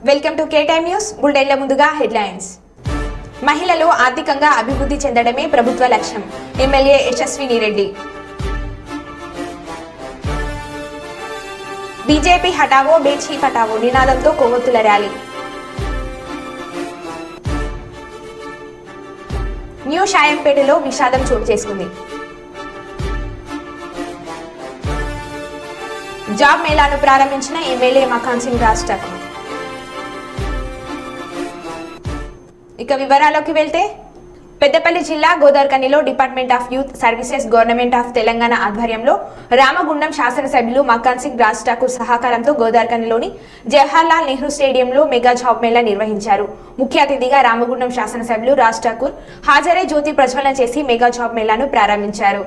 Welcome to K time news. బులెటిన్ల ముందుగా headlines. మహిళలు ఆర్థికంగా అభివృద్ధి చెందడమే ప్రభుత్వ లక్ష్యం. ఎమ్మెల్యే యశస్విని రెడ్డి. బీజేపీ హటావో బేచీ పటావో నినాదంతో కొవ్వొత్తుల ర్యాలీ. న్యూ షాయంపేటలో విషాదం చోటు చేసుకుంది. జాబ్ మేళాను ప్రారంభించిన ఎమ్మెల్యే మకాన్ సింగ్ రాజ్ ఠాకూర్. ఇక వివరాల్లోకి వెళ్తే, పెద్దపల్లి జిల్లా గోదావరిఖనిలో department of youth services government of Telangana ఆధ్వర్యంలో రామగుండం శాసనసభ్యులు మకాన్ సింగ్ రాజ్ ఠాకూర్ సహకారంతో గోదావరిఖనిలోని జవహర్లాల్ నెహ్రూ స్టేడియంలో మెగా జాబ్ మేళా నిర్వహించారు. ముఖ్య అతిథిగా రామగుండం శాసనసభ్యులు రాజ్ ఠాకూర్ హాజరై జ్యోతి ప్రజ్వలన చేసి మెగా జాబ్ మేళాను ప్రారంభించారు.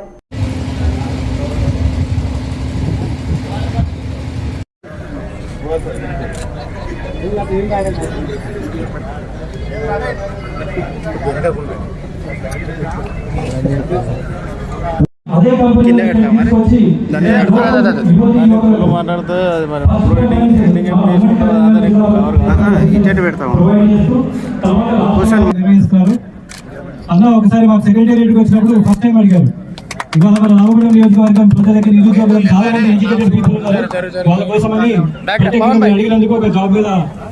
అదే కంపెనీ మాట్లాడుతూ అన్న ఒకసారి మాకు సెక్రటేరియట్కి వచ్చినప్పుడు ఫస్ట్ టైం అడిగారు. ఇవాళ మన రామగుండం నియోజకవర్గం ప్రజలకి నిరుద్యోగులు చాలా మంది ఎడ్యుకేటెడ్ పీపుల్ ఉన్నారు. వాళ్ళ కోసం అడిగినందుకు ఒక జాబ్ మీద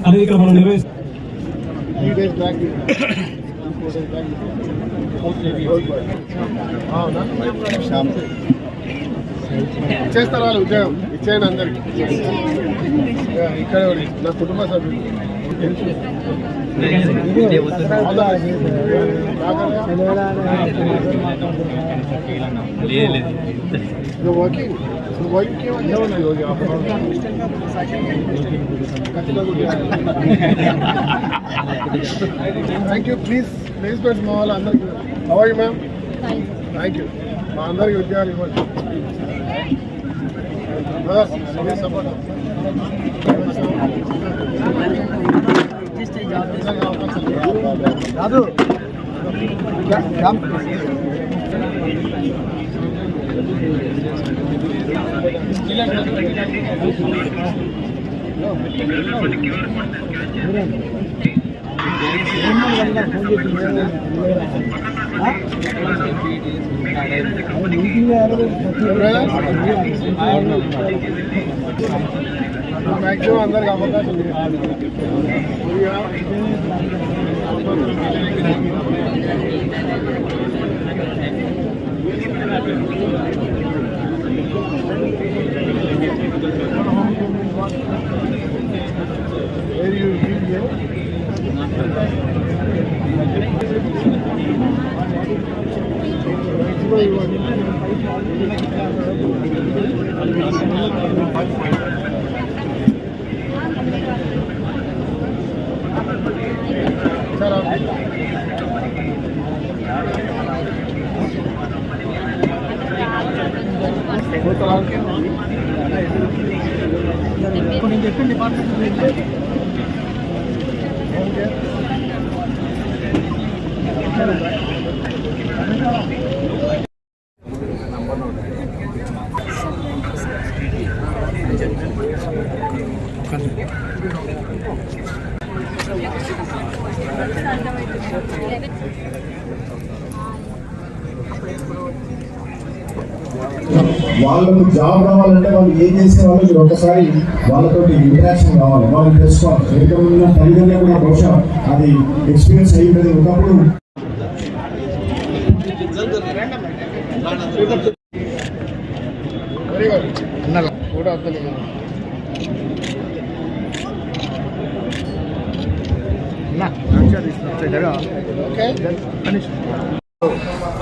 అనేది ఇక్కడ మనం నిర్వహిస్తాం. చేస్తారు వాళ్ళు ఉద్యోగం ఇచ్చేయండి అందరికి. ఇక్కడ నా కుటుంబ సభ్యులు working thank you. Please placements మా వాళ్ళు అందరికి. అవాయి మ్యామ్, థ్యాంక్ యూ. మా అందరికి ఉద్యోగాలు ఇవ్వండి. సపోర్ట్ కాదు. మ్యాక్సిమం అందరికి అవకాశం నేను చెప్పిన డిపార్ట్మెంట్ వాళ్ళకు జాబ్ రావాలంటే వాళ్ళు ఏం చేసేవాళ్ళు మీరు ఒకసారి వాళ్ళతో ఇంటరాక్షన్ కావాలి, వాళ్ళని తెలుసుకోవాలి. ఎక్కడ తల్లిదండ్రులు కూడా బహుశా అది ఎక్స్పీరియన్స్ అయ్యి ఉంటుంది. ఒకప్పుడు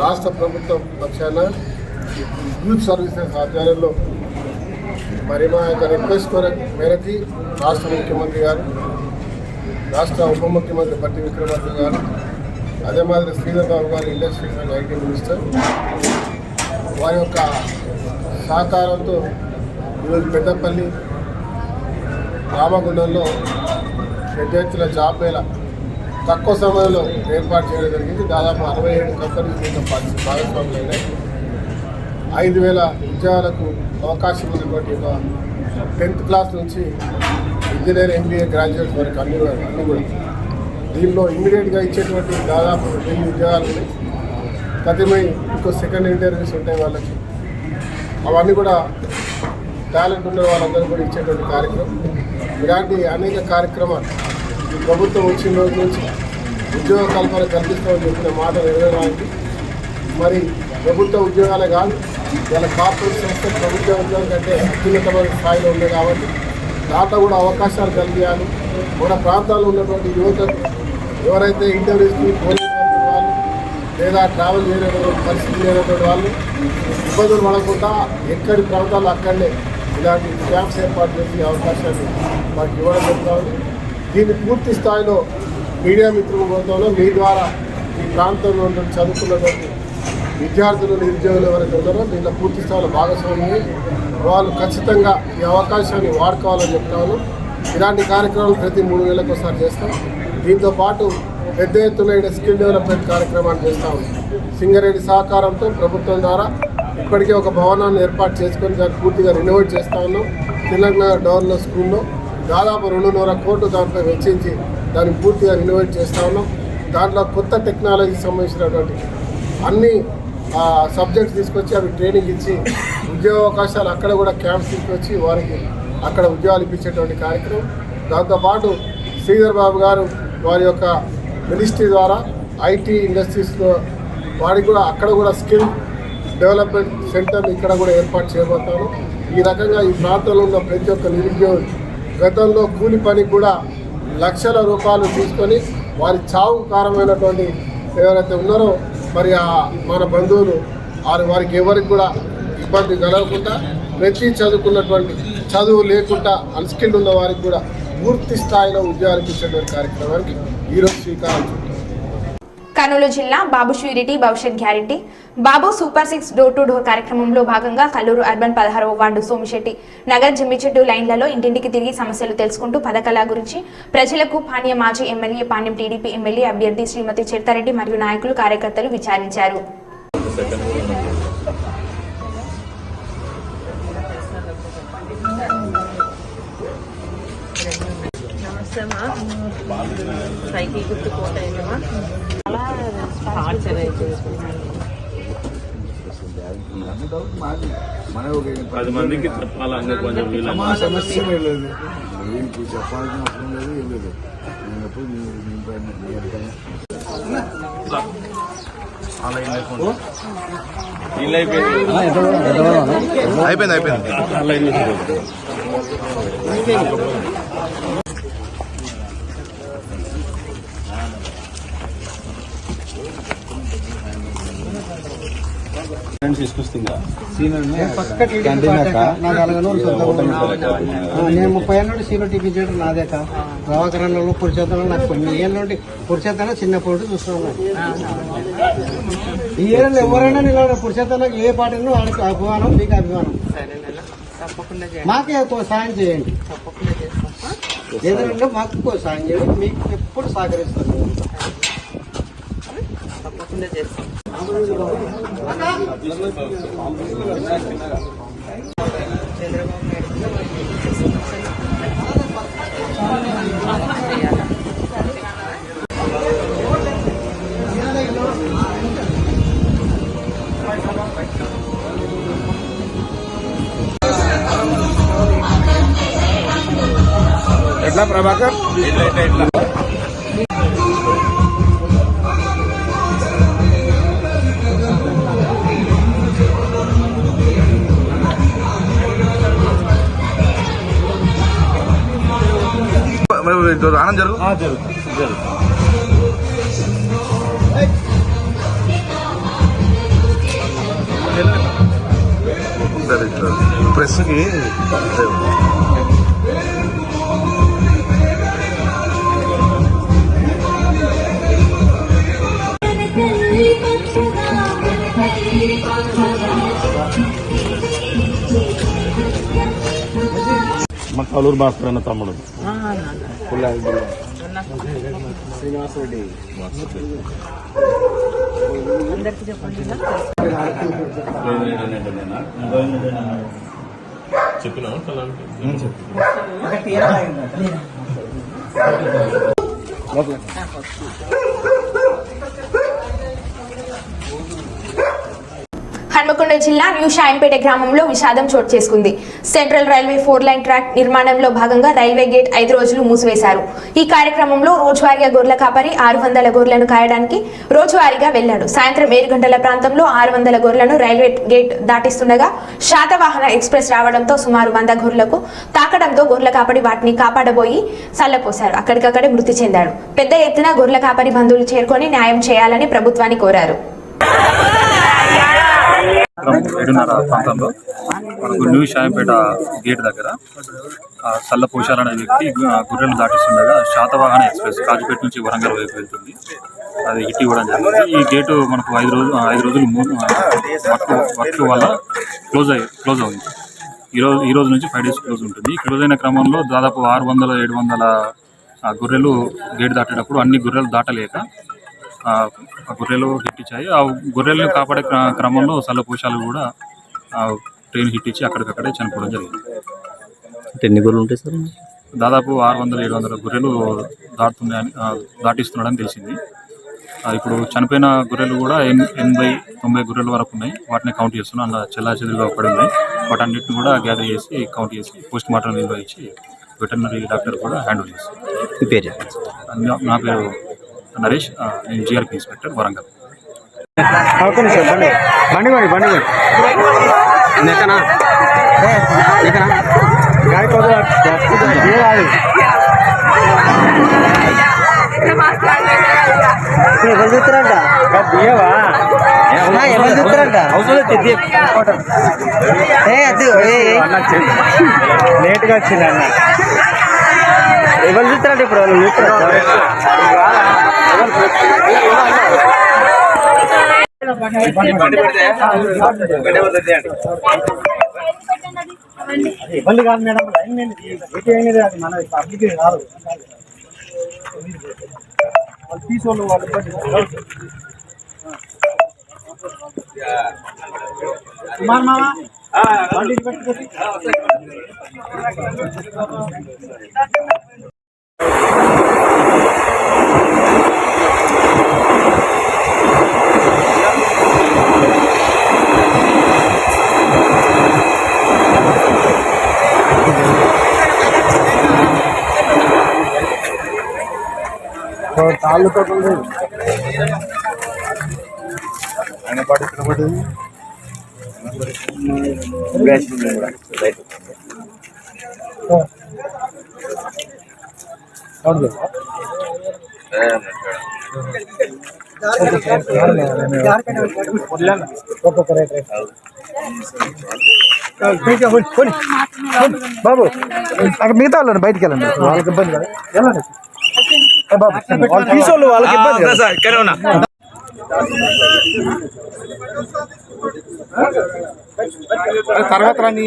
రాష్ట్ర ప్రభుత్వం పక్షాన యూత్ సర్వీసెస్ ఆధ్వర్యంలో మరి మా యొక్క రిక్వెస్ట్ మేరకి రాష్ట్ర ముఖ్యమంత్రి గారు, రాష్ట్ర ఉప ముఖ్యమంత్రి బట్టి విక్రమార్క గారు, అదే మాదిరి శ్రీధర్ బాబు గారు ఇండస్ట్రీస్ అండ్ ఐటీ మినిస్టర్ వారి యొక్క సహకారంతో ఈరోజు పెద్దపల్లి రామగుండంలో పెద్ద ఎత్తున జాబ్ మేళా తక్కువ సమయంలో ఏర్పాటు చేయడం జరిగింది. దాదాపు 67 కంపెనీలు దీంట్లో భాగస్వాములు అయినాయి. 5,000 ఉద్యోగాలకు అవకాశం ఉన్నటువంటి 10th క్లాస్ నుంచి ఇంజనీర్ MBA గ్రాడ్యుయేట్స్ వరకు అన్ని కూడా దీనిలో ఇమ్మీడియట్గా ఇచ్చేటువంటి దాదాపు 1000 ఉద్యోగాలు ఉన్నాయి. ప్రతిమై ఇంకో సెకండ్ ఇంటర్వ్యూస్ ఉంటాయి వాళ్ళకి. అవన్నీ కూడా టాలెంట్ ఉన్న వాళ్ళందరూ కూడా ఇచ్చేటువంటి కార్యక్రమం. ఇలాంటి అనేక కార్యక్రమాలు ఈ ప్రభుత్వం వచ్చిన రోజు నుంచి ఉద్యోగ కల్పన కల్పిస్తామని చెప్పిన మాట నెరవేరడానికి మరి ప్రభుత్వ ఉద్యోగాలే కాదు, వాళ్ళ కార్పొరేట్ సంస్థ ప్రభుత్వ ఉద్యోగం కంటే అత్యున్నతమైన స్థాయిలో ఉంది కాబట్టి దాంట్లో కూడా అవకాశాలు కలిగించాలి. మన ప్రాంతాల్లో ఉన్నటువంటి యువత ఎవరైతే ఇంటర్వ్యూస్కి పోలేనటువంటి వాళ్ళు లేదా ట్రావెల్ చేయలేనటువంటి పరిస్థితి లేనటువంటి వాళ్ళు ఇబ్బందులు పడకుండా ఎక్కడి ప్రాంతాల్లో అక్కడనే ఇలాంటి క్యాంప్స్ ఏర్పాటు చేసే అవకాశాన్ని మాకు ఇవ్వడం జరుగుతుంది. దీన్ని పూర్తి స్థాయిలో మీడియా మిత్రుల కోరుతాలో మీ ద్వారా ఈ ప్రాంతంలో చదువుకున్నటువంటి విద్యార్థులు నిరుద్యోగులు ఎవరైతే ఉన్నారో దీంట్లో పూర్తి స్థాయిలో భాగస్వామ్యం వాళ్ళు ఖచ్చితంగా ఈ అవకాశాన్ని వాడుకోవాలని చెప్తాను. ఇలాంటి కార్యక్రమాలు ప్రతి 3 నెలలకు ఒకసారి చేస్తాం. దీంతోపాటు పెద్ద ఎత్తున స్కిల్ డెవలప్మెంట్ కార్యక్రమాన్ని చేస్తూ ఉన్నాం. సింగరేణి సహకారంతో ప్రభుత్వం ద్వారా ఇప్పటికే ఒక భవనాన్ని ఏర్పాటు చేసుకొని దాన్ని పూర్తిగా రెనోవేట్ చేస్తూ ఉన్నాం. తెలంగాణ గవర్నర్ స్కూల్లో దాదాపు 2.5 కోట్లు దాంట్లో వెచ్చించి దాన్ని పూర్తిగా రెనోవేట్ చేస్తూ ఉన్నాం. దాంట్లో కొత్త టెక్నాలజీకి సంబంధించినటువంటి అన్ని సబ్జెక్ట్స్ తీసుకొచ్చి అవి ట్రైనింగ్ ఇచ్చి ఉద్యోగ అవకాశాలు అక్కడ కూడా క్యాంప్స్ తీసుకొచ్చి వారికి అక్కడ ఉద్యోగాలు ఇప్పించేటువంటి కార్యక్రమం. దాంతోపాటు శ్రీధర్ బాబు గారు వారి యొక్క మినిస్ట్రీ ద్వారా ఐటీ ఇండస్ట్రీస్లో వారికి కూడా అక్కడ కూడా స్కిల్ డెవలప్మెంట్ సెంటర్ ఇక్కడ కూడా ఏర్పాటు చేయబోతాను. ఈ రకంగా ఈ ప్రాంతంలో ఉన్న ప్రతి ఒక్క నిరుద్యోగి గతంలో కూలి పనికి కూడా లక్షల రూపాయలు తీసుకొని వారి చావు కారణమైనటువంటి ఎవరైతే ఉన్నారో మరి మన బంధువులు వారికి ఎవరికి కూడా ఇబ్బంది కలగకుండా ప్రతి చదువుకున్నటువంటి చదువు లేకుండా అన్స్కిల్డ్ ఉన్న వారికి కూడా పూర్తి స్థాయిలో ఉద్యోగాలు ఇచ్చేటువంటి కార్యక్రమానికి ఈరోజు శ్రీకారం చుట్టారు. కర్నూలు జిల్లా బాబు ష్యూరిటీ భవిష్యత్ guarantee Babu super 6 door to door కార్యక్రమంలో భాగంగా కల్లూరు అర్బన్ 16వ వార్డు సోమిశెట్టి నగర్ జిమ్మిచెట్టు లైన్లలో ఇంటింటికి తిరిగి సమస్యలు తెలుసుకుంటూ పథకాల గురించి ప్రజలకు పాణ్యం మాజీ ఎమ్మెల్యే పాణ్యం టీడీపీ ఎమ్మెల్యే అభ్యర్థి శ్రీమతి చిత్తారెడ్డి మరియు నాయకులు కార్యకర్తలు విచారించారు. సైకిల్ గుర్తుకోటమా 10 మందికి చెప్పాలని కొంచెం సమస్య లేదు, మీకు చెప్పాల్సిన అవసరం లేదు, ఏం లేదు. నేను ఎప్పుడు అయిపోయింది. నేను 30 ఏళ్ళ నుండి సీలో టిఫిన్ చేయడం నాదేక రవాకరణలో పురుషోత్తరం నాకు కొన్ని ఏళ్ళ నుండి పురుషోత్తరం చిన్నప్పుడు చూస్తున్నాను. ఈ ఏళ్ళలో ఎవరైనా నిలబడ పురుషోత్తరం ఏ పాటను వాడికి అభిమానం, మీకు అభిమానం. మాకే సాయం చేయండి, ఏదైనా మాకు సాయం చేయండి. మీకు ఎప్పుడు సహకరిస్తాను. తప్పకుండా చేస్తాం. ఎట్లా ప్రభాకర్ ఎట్లా ఆనంద్ జరుగు ప్రెస్కి మా కలూరు భాస్కర్ అన్న తమ్ముడు శ్రీనివాసరెడ్డి అందరికి చెప్పండి. చెప్పినా హన్మకొండ జిల్లా న్యూ షాయంపేట గ్రామంలో విషాదం చోటు చేసుకుంది. సెంట్రల్ రైల్వే 4 లైన్ ట్రాక్ నిర్మాణంలో భాగంగా రైల్వే గేట్ 5 రోజులు మూసివేశారు. ఈ కార్యక్రమంలో రోజువారీగా గొర్రెల కాపరి 600 గొర్రెలను కాయడానికి రోజువారీగా వెళ్లాడు. సాయంత్రం 7 గంటల ప్రాంతంలో 600 గొర్రెలను రైల్వే గేట్ దాటిస్తుండగా శాతవాహన ఎక్స్ప్రెస్ రావడంతో సుమారు 100 గొర్రెలకు తాకడంతో గొర్రెల కాపరి వాటిని కాపాడబోయి సల్లపోశారు. అక్కడికక్కడే మృతి చెందాడు. పెద్ద ఎత్తున గొర్రెల కాపరి బంధువులు చేరుకొని న్యాయం చేయాలని ప్రభుత్వాన్ని కోరారు. 7:30 ప్రాంతంలో మనకు న్యూ షాయంపేట గేట్ దగ్గర సల్ల పోషాల్ అనే వ్యక్తి గొర్రెలు దాటిస్తుండగా శాతవాహన ఎక్స్ప్రెస్ కాజుపేట నుంచి వరంగల్ వైపు వెళ్తుంది. అది హిట్ ఇవ్వడం జరిగింది. ఈ గేటు మనకు 5 రోజులు వర్క్ వల్ల క్లోజ్ అవుతుంది. ఈ రోజు నుంచి 5 డేస్ క్లోజ్ ఉంటుంది. క్లోజ్ అయిన క్రమంలో దాదాపు 600-700 గొర్రెలు గేట్ దాటేటప్పుడు అన్ని గొర్రెలు దాటలేక ఆ గొర్రెలు హిట్ ఇచ్చాయి. ఆ గొర్రెలను కాపాడే క్రమంలో సల్లపోషాలు కూడా ట్రైన్ హిట్ ఇచ్చి అక్కడికక్కడే చనిపోవడం జరిగింది. ఎన్ని గొర్రెలు ఉంటాయి సార్? దాదాపు 600-700 గొర్రెలు దాటిస్తున్నాడని తెలిసింది. ఇప్పుడు చనిపోయిన గొర్రెలు కూడా 80-90 గొర్రెల వరకు ఉన్నాయి. వాటిని కౌంట్ చేస్తున్నాం. అలా చెల్లాచెదురుగా పడి ఉన్నాయి. వాటన్నిటిని కూడా గ్యాదర్ చేసి కౌంట్ చేసి పోస్ట్ మార్టం నిర్వహించి వెటర్నరీ డాక్టర్ కూడా హ్యాండిల్ చేస్తారు. నా పేరు నరేష్, నేను జిఆర్పి ఇన్స్పెక్టర్ వరంగల్. లేట్గా వచ్చింది అన్న ఎవరు చూస్తారంటే ఇప్పుడు వాళ్ళు ఇబ్బంది కాదు మేడం. అది మన పబ్లిక్ కాదు. వాళ్ళు తీసుకోవాలి వాళ్ళు కుమార్ మామ పెట్టుకోండి. తాళ్ళతో ఆయన పాటు ఇక్కడ పడింది. బాబు అక్కడ మిగతా వాళ్ళని బయటికి వెళ్ళండి. వాళ్ళకి ఇబ్బంది కదా, వెళ్ళండి బాబు. తీసుకోళ్ళు వాళ్ళకి ఇబ్బంది కదా. తర్వాత రాని.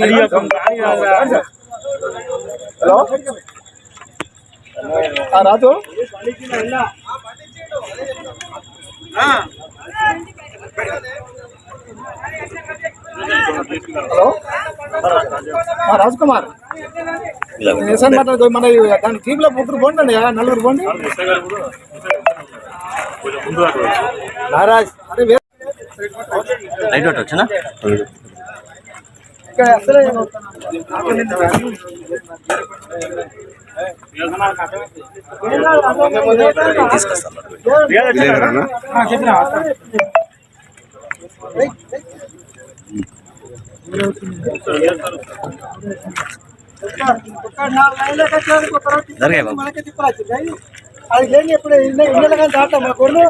హలో రాజు, హలో రాజ్ కుమార్, నిశాన్ మాట్లాడుతూ మన దాని టీంలో 3 పోండి, 4 పోండి. నారాజ్ రైట్ వచ్చినా ఇక్కడ అసలే అది లేని ఎప్పుడు ఇన్నెల కానీ దాటా మా గొర్రెలు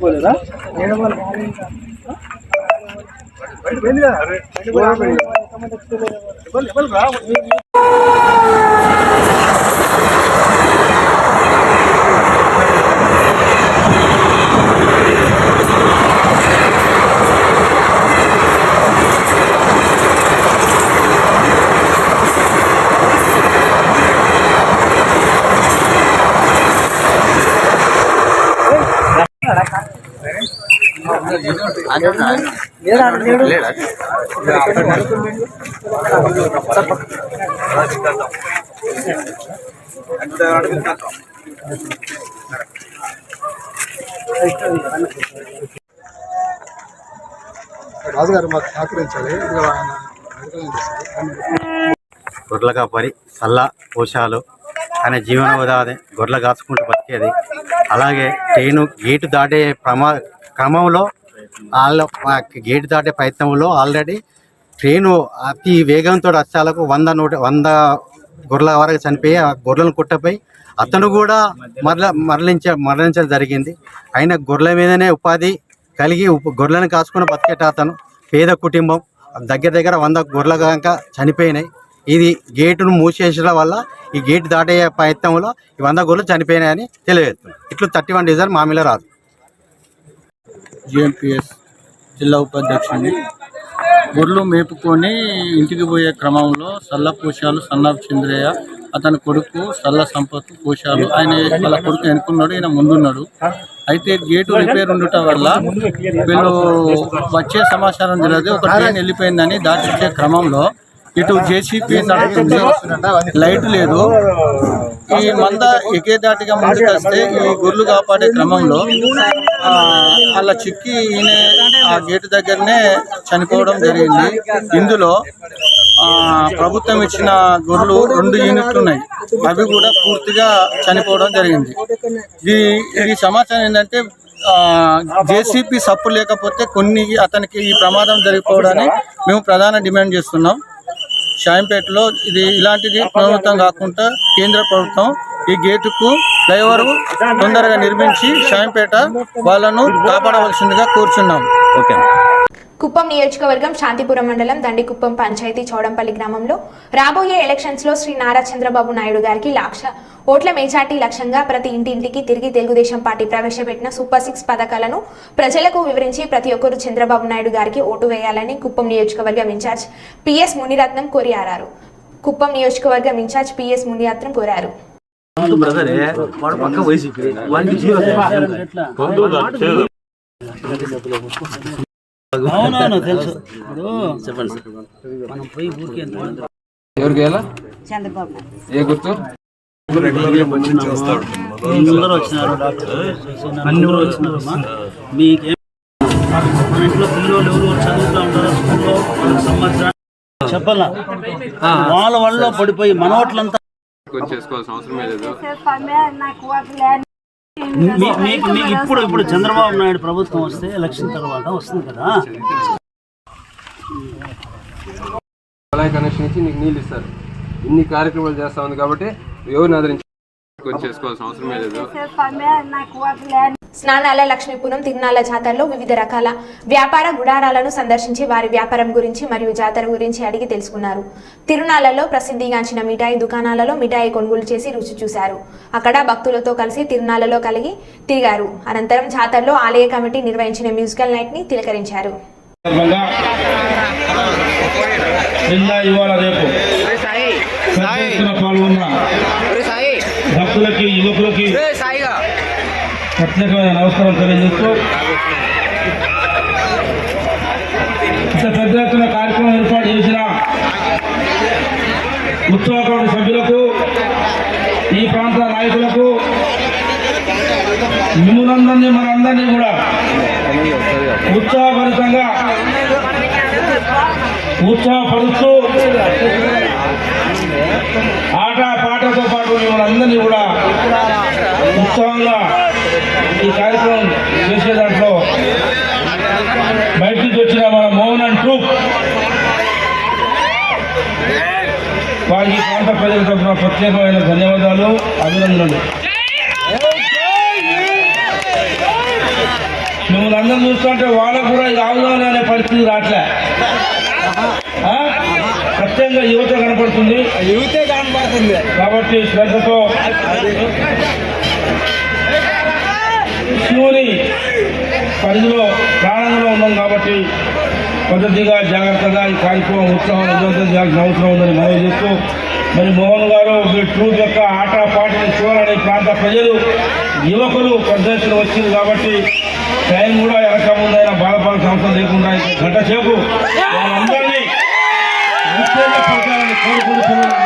పోలేదా రాజుగారు మాకు సహకరించాలి. గొర్రెల కాపరి సల్ల పోషాలు అనే జీవనోపాధి గొర్రెలు కాచుకుంటూ బతికేది. అలాగే ట్రైను గేటు దాటే క్రమంలో గేటు దాటే ప్రయత్నంలో ఆల్రెడీ ట్రైను అతి వేగంతో వచ్చాలకు 100 గొర్రెల వరకు చనిపోయి ఆ గొర్రెలను కుట్టపోయి అతను కూడా మరణించడం జరిగింది. అయినా గొర్రెల మీదనే ఉపాధి కలిగి గొర్రెలను కాచుకుని బతికేట అతను పేద కుటుంబం దగ్గర 100 గొర్రెల కనుక చనిపోయినాయి. ఇది గేటును మూసేసడం వల్ల ఈ గేటు దాటే ప్రయత్నంలో ఈ 100 గొర్రెలు చనిపోయినాయని తెలియజేస్తుంది. ఇట్లు 31 డివిజన్ మామిల రాదు. జిఎంపిఎస్ జిల్లా ఉపాధ్యక్షుడిని. గొర్రెలు మేపుకొని ఇంటికి పోయే క్రమంలో సల్ల పోషాలు సన్నాఫ్ చంద్రయ్య అతని కొడుకు సల్ల సంపత్ పోషాలు వాళ్ళ కొడుకు వెనుకున్నాడు, ఈయన ముందున్నాడు. అయితే గేటు రిపేర్ ఉండటం వల్ల వీళ్ళు వచ్చే సమాచారం తెలియదు. ఒక ట్రైన్ వెళ్ళిపోయిందని దాటించే క్రమంలో ఇటు జేసీపీ నడుస్తుంది, లైట్ లేదు. ఈ మంద ఎకేదాటిగా ముందుకు వస్తే ఈ గొర్రెలు కాపాడే క్రమంలో అలా చిక్కి ఈయన ఆ గేటు దగ్గరనే చనిపోవడం జరిగింది. ఇందులో ప్రభుత్వం ఇచ్చిన గొర్రెలు 2 యూనిట్లు ఉన్నాయి, అవి కూడా పూర్తిగా చనిపోవడం జరిగింది. ఇది సమాచారం ఏంటంటే జేసీపీ సప్పు లేకపోతే అతనికి ఈ ప్రమాదం జరిగిపోవడాన్ని మేము ప్రధాన డిమాండ్ చేస్తున్నాం. షాయంపేటలో ఇలాంటిది పునరావృతం కాకుండా కేంద్ర ప్రభుత్వం ఈ గేటుకు ఫ్లైఓవర్ తొందరగా నిర్మించి షాయంపేట వాళ్ళను కాపాడవలసిందిగా కోరుచున్నాం. ఓకే. కుప్పం నియోజకవర్గం శాంతిపురం మండలం దండికుప్పం పంచాయతీ చౌడంపల్లి గ్రామంలో రాబోయే ఎలక్షన్స్ లో శ్రీ నారా చంద్రబాబు నాయుడు గారికి 1,00,000 ఓట్ల మెజార్టీ లక్ష్యంగా ప్రతి ఇంటింటికి తిరిగి తెలుగుదేశం పార్టీ ప్రవేశపెట్టిన సూపర్ 6 పథకాలను ప్రజలకు వివరించి ప్రతి ఒక్కరూ చంద్రబాబు నాయుడు గారికి ఓటు వేయాలని కుప్పం నియోజకవర్గం ఇన్ఛార్జ్ పిఎస్ మునిరత్నం కోరారు. కుప్పం నియోజకవర్గం ఇన్ఛార్జ్ పిఎస్ మునిరత్నం కోరారు. అవునవును తెలుసు. చెప్పండి సార్. మనం పోయి ఊరికి ఎవరికి చంద్రబాబు ఏ గుర్తు అందరూ వచ్చినారు, డాక్టర్ అన్ని కూడా వచ్చినారమ్మా. మీకేం మన ఇంట్లో పిల్లలు ఎవరు చదువుతూ ఉంటారో స్కూల్లో సంవత్సరాలు చెప్పాలా వాళ్ళ వాళ్ళలో పడిపోయి మనోట్లంతా చేసుకోవాల్సిన అవసరం లేదు. మీకు ఇప్పుడు చంద్రబాబు నాయుడు ప్రభుత్వం వస్తే ఎలక్షన్ తర్వాత వస్తుంది కదా, కనెక్షన్ ఇచ్చి నీకు నీళ్ళు ఇస్తారు. ఇన్ని కార్యక్రమాలు చేస్తా ఉంది కాబట్టి ఎవరిని ఆదరించి చేసుకోవాల్సిన అవసరం లేదు. స్నానాల లక్ష్మీపురం తిరునాళ్ల జాతరలో వివిధ రకాల వ్యాపార గుడారాలను సందర్శించి వారి వ్యాపారం గురించి మరియు జాతర గురించి అడిగి తెలుసుకున్నారు. తిరునాళ్లలో ప్రసిద్ధిగాంచిన మిఠాయి దుకాణాలలో మిఠాయి కొనుగోలు చేసి రుచి చూశారు. అక్కడ భక్తులతో కలిసి తిరునాళ్లలో తిరిగారు. అనంతరం జాతరలో ఆలయ కమిటీ నిర్వహించిన మ్యూజికల్ నైట్ ని తిలకరించారు. భక్తులకి యువకులకి ప్రత్యేకమైన నమస్కారం తెలియజేస్తూ ఇంత పెద్ద ఎత్తున కార్యక్రమం ఏర్పాటు చేసిన ఉత్సవ కమిటీ సభ్యులకు, ఈ ప్రాంత నాయకులకు, మిమ్మల్ని మనందరినీ కూడా ఉత్సాహపరుస్తూ ఆట పాటతో పాటు మిమ్మల్ని కూడా ఉత్సాహంగా ఈ కార్యక్రమం చేసే దాంట్లో బయట నుంచి వచ్చిన మన మోహన్ అండ్ ట్రూప్ వారికి ప్రాంత ప్రజల తరఫున ప్రత్యేకమైన ధన్యవాదాలు, అభినందనలు. వాళ్ళందరూ చూస్తుంటే వాళ్ళకు కూడా ఇది ఆవుదామని అనే పరిస్థితి రావట్లే. ప్రత్యేకంగా యువత కనపడుతుంది, యువతే కనపడుతుంది. కాబట్టి శ్రద్ధతో శివుని పరిధిలో ప్రాణంలో ఉన్నాం కాబట్టి పద్ధతిగా జాగ్రత్తగా ఈ కార్యక్రమం ఉత్సవం చేయాల్సిన అవసరం ఉందని మనవి చేస్తూ, మరి మోహన్ గారు మీ ట్రూప్ యొక్క ఆట పాటలు చూడాలని ప్రాంత ప్రజలు యువకులు ప్రదర్శన వచ్చింది కాబట్టి టైం కూడా వెనక ముందైనా బాధపడాల్సిన అవసరం లేకుండా గంట సేపు వాళ్ళందరినీ ఉత్తేజపరచాలని కోరుకుంటున్నాను.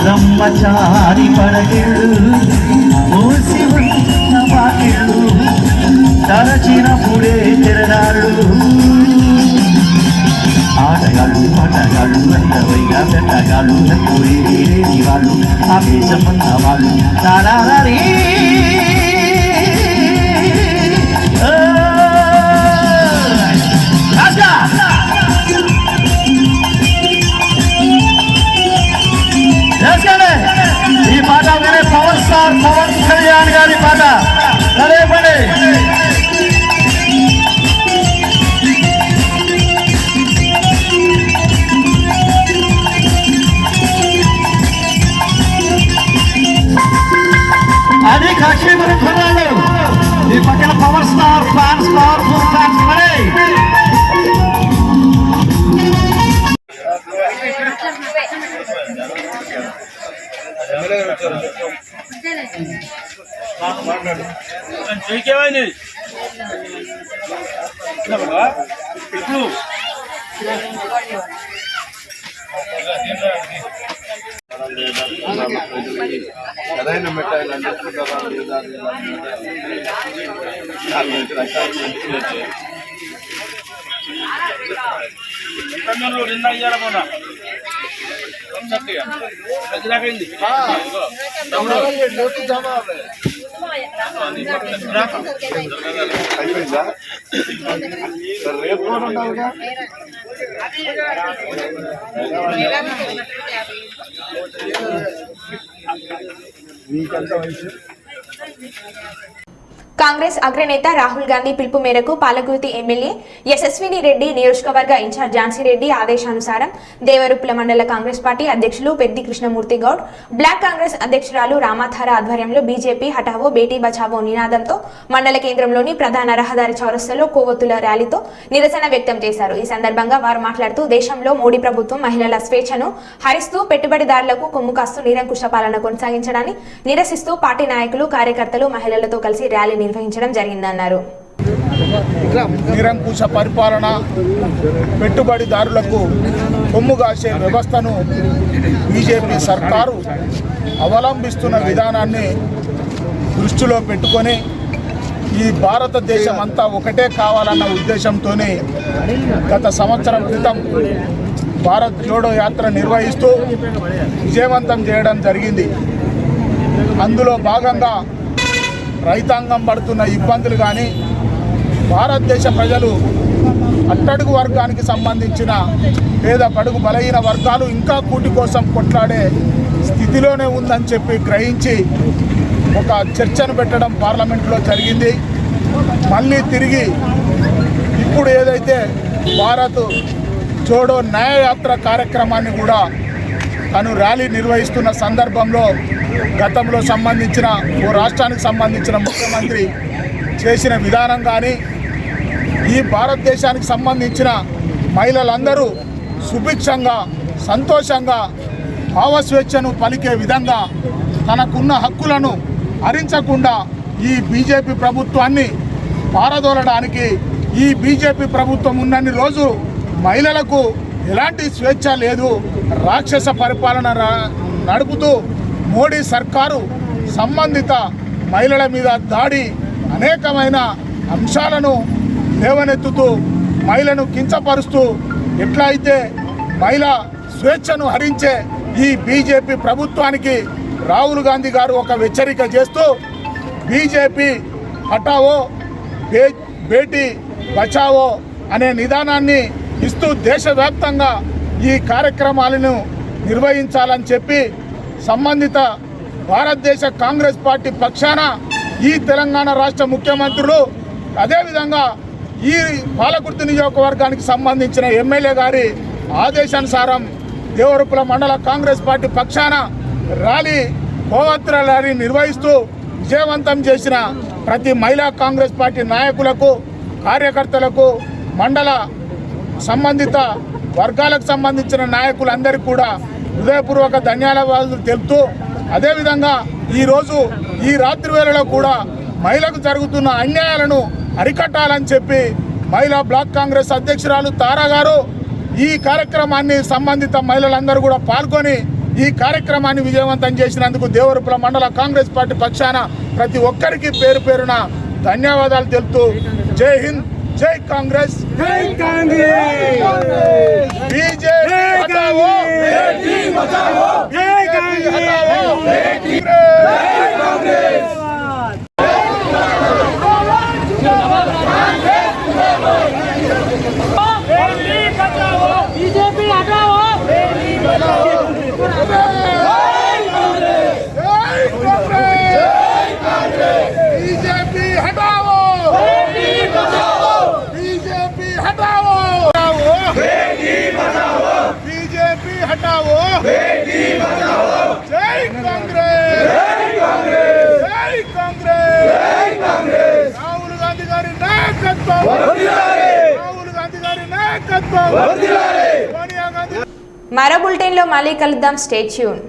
బ్రహ్మచారి పడగిళ్ళు మూసి ఉన్న వాకిళ్ళు తరచినప్పుడే తెరనాళ్ళు ఆటగాళ్ళు పాటగాళ్ళు అందవైగా పెట్టగాళ్ళు కూడి వేరేది వాళ్ళు ఆవేశమన్న వాళ్ళు తారారీ ఈ పాట వినే పవర్ స్టార్ పవన్ కళ్యాణ్ గారి పాట సరేపండి. అది కాశీపురం కుర్రాళ్ళు, ఈ పక్కన power star fans powerful fans మరి కాంగ్రెస్ అగ్రనేత రాహుల్ గాంధీ పిలుపు మేరకు పాలకుర్తి ఎమ్మెల్యే యశస్విని రెడ్డి నియోజకవర్గ ఇన్ఛార్జ్ ఝాన్సీ రెడ్డి ఆదేశానుసారం దేవరుప్పుల మండల కాంగ్రెస్ పార్టీ అధ్యక్షులు పెద్ది కృష్ణమూర్తి గౌడ్, బ్లాక్ కాంగ్రెస్ అధ్యక్షురాలు రామాధార ఆధ్వర్యంలో బీజేపీ హఠావో బేటీ బచావో నినాదంతో మండల కేంద్రంలోని ప్రధాన రహదారి చౌరస్తాలో కొవ్వొత్తుల ర్యాలీతో నిరసన వ్యక్తం చేశారు. ఈ సందర్భంగా వారు మాట్లాడుతూ దేశంలో మోడీ ప్రభుత్వం మహిళల స్వేచ్ఛను హరిస్తూ పెట్టుబడిదారులకు కొమ్ము కాస్తూ నిరంకుశ పాలన కొనసాగించడాన్ని నిరసిస్తూ పార్టీ నాయకులు కార్యకర్తలు మహిళలతో కలిసి ర్యాలీ నిర్వహించడం జరిగిందన్నారు. నిరంకుశ పరిపాలన, పెట్టుబడిదారులకు కొమ్ము కాసే వ్యవస్థను బీజేపీ సర్కారు అవలంబిస్తున్న విధానాన్ని దృష్టిలో పెట్టుకొని ఈ భారతదేశం అంతా ఒకటే కావాలన్న ఉద్దేశంతోనే గత సంవత్సరం క్రితం భారత్ జోడో యాత్ర నిర్వహిస్తూ విజయవంతం చేయడం జరిగింది. అందులో భాగంగా రైతాంగం పడుతున్న ఇబ్బందులు కానీ, భారతదేశ ప్రజలు అట్టడుగు వర్గానికి సంబంధించిన పేద బడుగు బలహీన వర్గాలు ఇంకా కూటి కోసం కొట్లాడే స్థితిలోనే ఉందని చెప్పి గ్రహించి ఒక చర్చను పెట్టడం పార్లమెంట్లో జరిగింది. మళ్ళీ తిరిగి ఇప్పుడు ఏదైతే భారత్ జోడో న్యాయయాత్ర కార్యక్రమాన్ని కూడా తను ర్యాలీ నిర్వహిస్తున్న సందర్భంలో గతంలో సంబంధించిన ఓ రాష్ట్రానికి సంబంధించిన ముఖ్యమంత్రి చేసిన విధానం కానీ, ఈ భారతదేశానికి సంబంధించిన మహిళలందరూ సుభిక్షంగా సంతోషంగా భావస్వేచ్ఛను పలికే విధంగా తనకున్న హక్కులను హరించకుండా ఈ బీజేపీ ప్రభుత్వాన్ని పారదోలడానికి, ఈ బీజేపీ ప్రభుత్వం ఉన్నన్ని రోజు మహిళలకు ఎలాంటి స్వేచ్ఛ లేదు, రాక్షస పరిపాలన నడుపుతూ మోడీ సర్కారు సంబంధిత మహిళల మీద దాడి అనేకమైన అంశాలను లేవనెత్తుతూ మహిళను కించపరుస్తూ ఎట్లా అయితే మహిళా స్వేచ్ఛను హరించే ఈ బీజేపీ ప్రభుత్వానికి రాహుల్ గాంధీ గారు ఒక హెచ్చరిక చేస్తూ బీజేపీ హటావో బేటీ బచావో అనే నిదానాన్ని ఇస్తూ దేశవ్యాప్తంగా ఈ కార్యక్రమాలను నిర్వహించాలని చెప్పి సంబంధిత భారతదేశ కాంగ్రెస్ పార్టీ పక్షాన ఈ తెలంగాణ రాష్ట్ర ముఖ్యమంత్రులు అదేవిధంగా ఈ పాలకుర్తి నియోజకవర్గానికి సంబంధించిన ఎమ్మెల్యే గారి ఆదేశానుసారం దేవరుపుల మండల కాంగ్రెస్ పార్టీ పక్షాన కోవత్ర ర్యాలీ నిర్వహిస్తూ విజయవంతం చేసిన ప్రతి మహిళా కాంగ్రెస్ పార్టీ నాయకులకు కార్యకర్తలకు మండల సంబంధిత వర్గాలకు సంబంధించిన నాయకులందరికీ కూడా హృదయపూర్వక ధన్యవాదాలు తెలుపుతూ అదేవిధంగా ఈరోజు ఈ రాత్రి వేళలో కూడా మహిళలకు జరుగుతున్న అన్యాయాలను అరికట్టాలని చెప్పి మహిళా బ్లాక్ కాంగ్రెస్ అధ్యక్షురాలు తారా గారు ఈ కార్యక్రమాన్ని సంబంధిత మహిళలందరూ కూడా పాల్గొని ఈ కార్యక్రమాన్ని విజయవంతం చేసినందుకు దేవరుపుల మండల కాంగ్రెస్ పార్టీ పక్షాన ప్రతి ఒక్కరికి పేరు పేరున ధన్యవాదాలు తెలుపుతూ జై హింద్ జై కాంగ్రెస్ బీజేపీ హటావో బేటీ బచావో బీజేపీ హటావో బేటీ కాంగ్రెస్ बीजेपी हटाओ बीजेपी हटाओ बीजेपी हटाओ बीजेपी हटाओ जय कांग्रेस जय कांग्रेस राहुल गांधी गारी नायकत्व राहुल गांधी गारी नायकत्व మరో బులెటిన్లో మళ్ళీ కలుద్దాం. Stay tune.